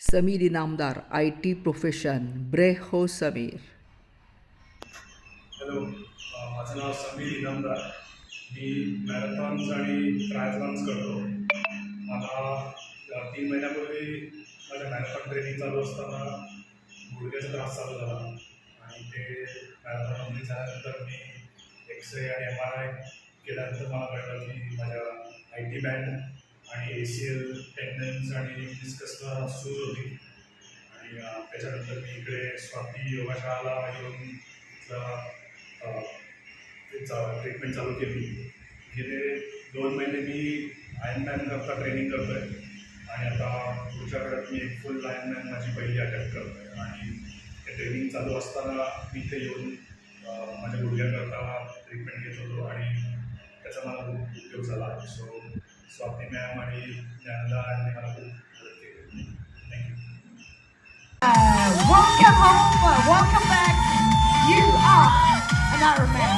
Sameer Inamdar IT profession ब्रेहो Sameer. Hello, माझं नाव समीर इनामदार. मी मॅरेथॉन्स आणि ट्रायथलॉन्स करतो. मला 3 महिन्यापूर्वी माझ्या मॅरेथॉन ट्रेनिंग चालू असताना गुडघ्याचा त्रास चालू झाला आणि ते मॅरेथॉन कंप्लीट झाल्यानंतर मी एक्सरे आणि MRI केल्यानंतर मला कळलं की माझ्या IT बँड आणि ACL टेंडन्स आणि डिस्कसला सूज होती. आणि त्याच्यानंतर मी इकडे स्वाती योगा शाळाला येऊन ट्रीटमेंट चालू केली. गेले 2 महिने मी आयर्नमॅन करता ट्रेनिंग करतो आहे आणि आता पुढच्या काळात मी एक फुल आयर्नमॅन माझी पहिली अटॅम्प्ट करतो आहे. आणि ते ट्रेनिंग चालू असताना मी इथे येऊन माझ्या गुडघ्याकरता ट्रीटमेंट घेत होतो आणि त्याचा मला खूप उपयोग झाला आहे. सो स्वाती मॅम आणि ज्ञानदा यांनी मला खूप मदत केली. Thank you. Welcome home, welcome back. You are an Iron Man.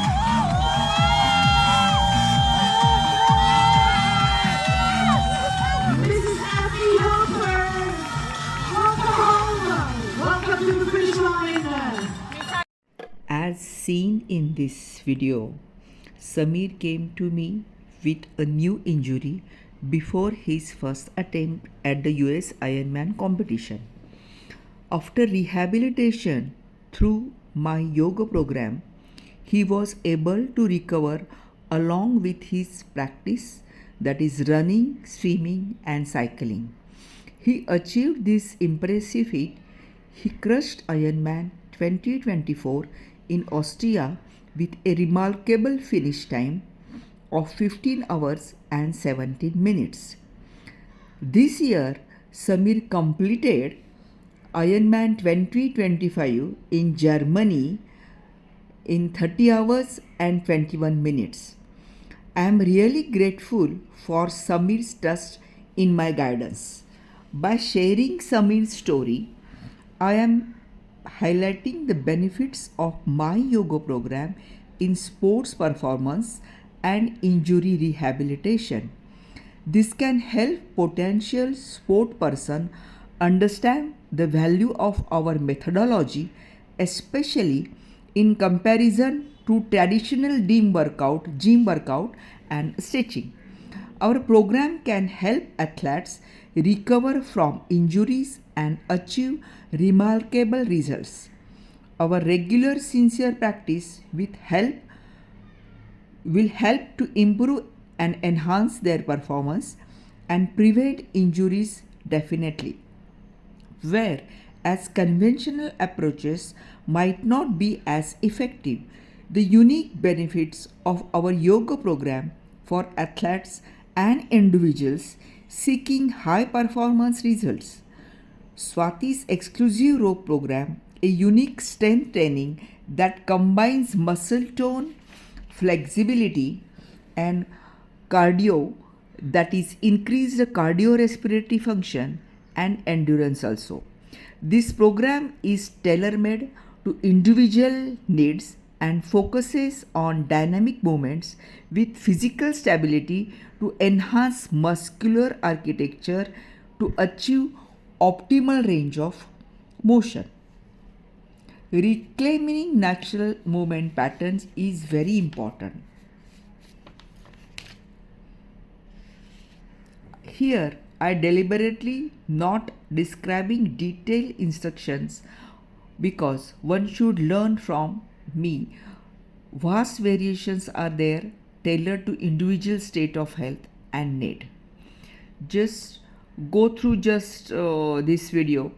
Mrs. Abby Hopper, welcome home. Welcome to the finish line. As seen in this video, Sameer came to me with a new injury before his first attempt at the US Ironman competition. After rehabilitation through my yoga program, he was able to recover along with his practice, that is running, swimming and cycling. He achieved this impressive feat. He crushed Ironman 2024 in Austria with a remarkable finish time of 15 hours and 17 minutes. This year, Sameer completed Ironman 2025 in Germany in 30 hours and 21 minutes. I am really grateful for Sameer's trust in my guidance. By sharing Sameer's story, I am highlighting the benefits of my yoga program in sports performance and injury rehabilitation. This can help potential sport person understand the value of our methodology, especially in comparison to traditional gym workout and stretching. Our program can help athletes recover from injuries and achieve remarkable results. Our regular sincere practice will help to improve and enhance their performance and prevent injuries definitely. Whereas conventional approaches might not be as effective, the unique benefits of our yoga program for athletes and individuals seeking high performance results. Swati's exclusive rope program, a unique strength training that combines muscle tone, flexibility, and cardio, that is increased cardiorespiratory function and endurance also. This program is tailor-made to individual needs and focuses on dynamic movements with physical stability to enhance muscular architecture to achieve optimal range of motion. Reclaiming natural movement patterns is very important. Here, I deliberately not describing detailed instructions because one should learn from me. Vast variations are there tailored to individual state of health and need. Just go through this video.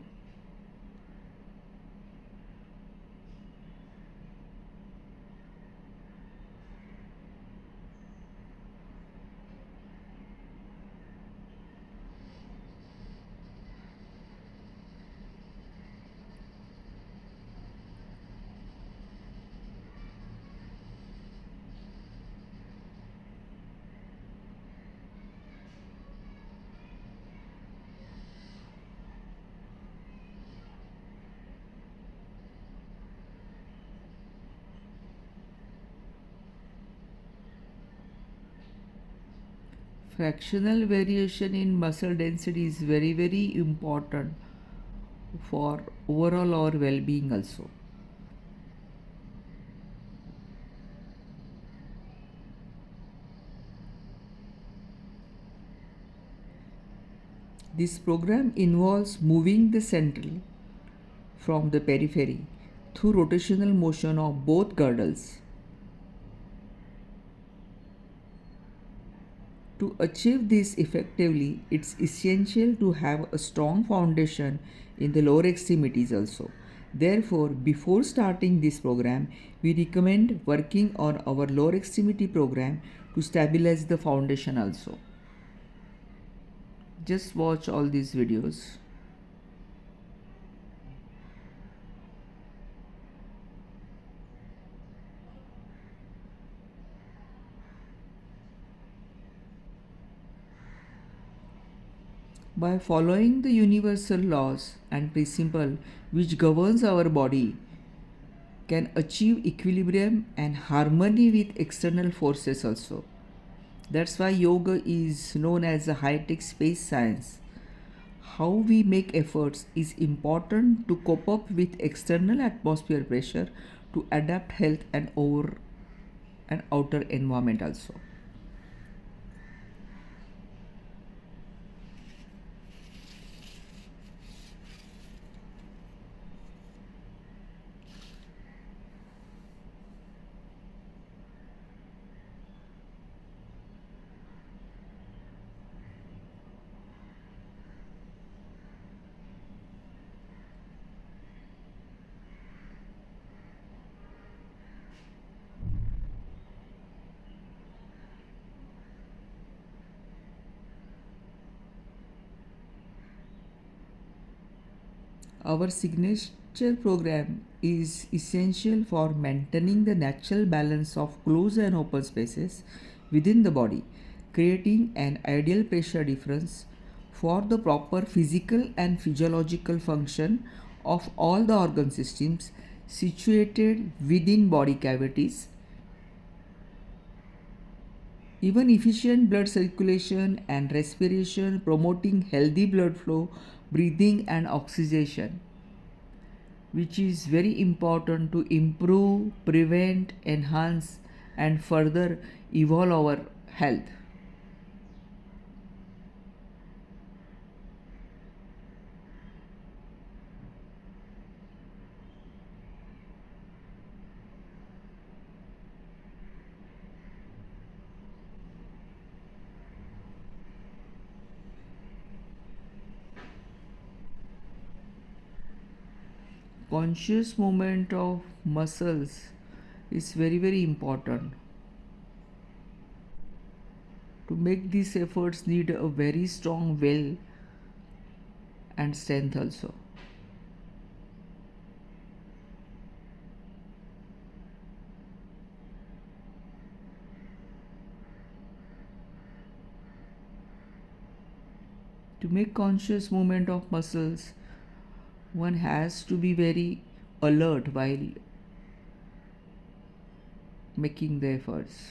Fractional variation in muscle density is very important for overall our well-being also. This program involves moving the central from the periphery through rotational motion of both girdles. To achieve this effectively, it's essential to have a strong foundation in the lower extremities also. Therefore, before starting this program, we recommend working on our lower extremity program to stabilize the foundation also. Just watch all these videos. By following the universal laws and principle which governs our body, can achieve equilibrium and harmony with external forces also. That's why yoga is known as a high-tech space science. How we make efforts is important to cope up with external atmosphere pressure to adapt health and over and outer environment also. Our signature program is essential for maintaining the natural balance of closed and open spaces within the body, creating an ideal pressure difference for the proper physical and physiological function of all the organ systems situated within body cavities. Even efficient blood circulation and respiration, promoting healthy blood flow, breathing, and oxygenation, which is very important to improve, prevent, enhance, and further evolve our health. Conscious movement of muscles is very important. To make these efforts need a very strong will and strength also. To make conscious movement of muscles, one has to be very alert while making the efforts.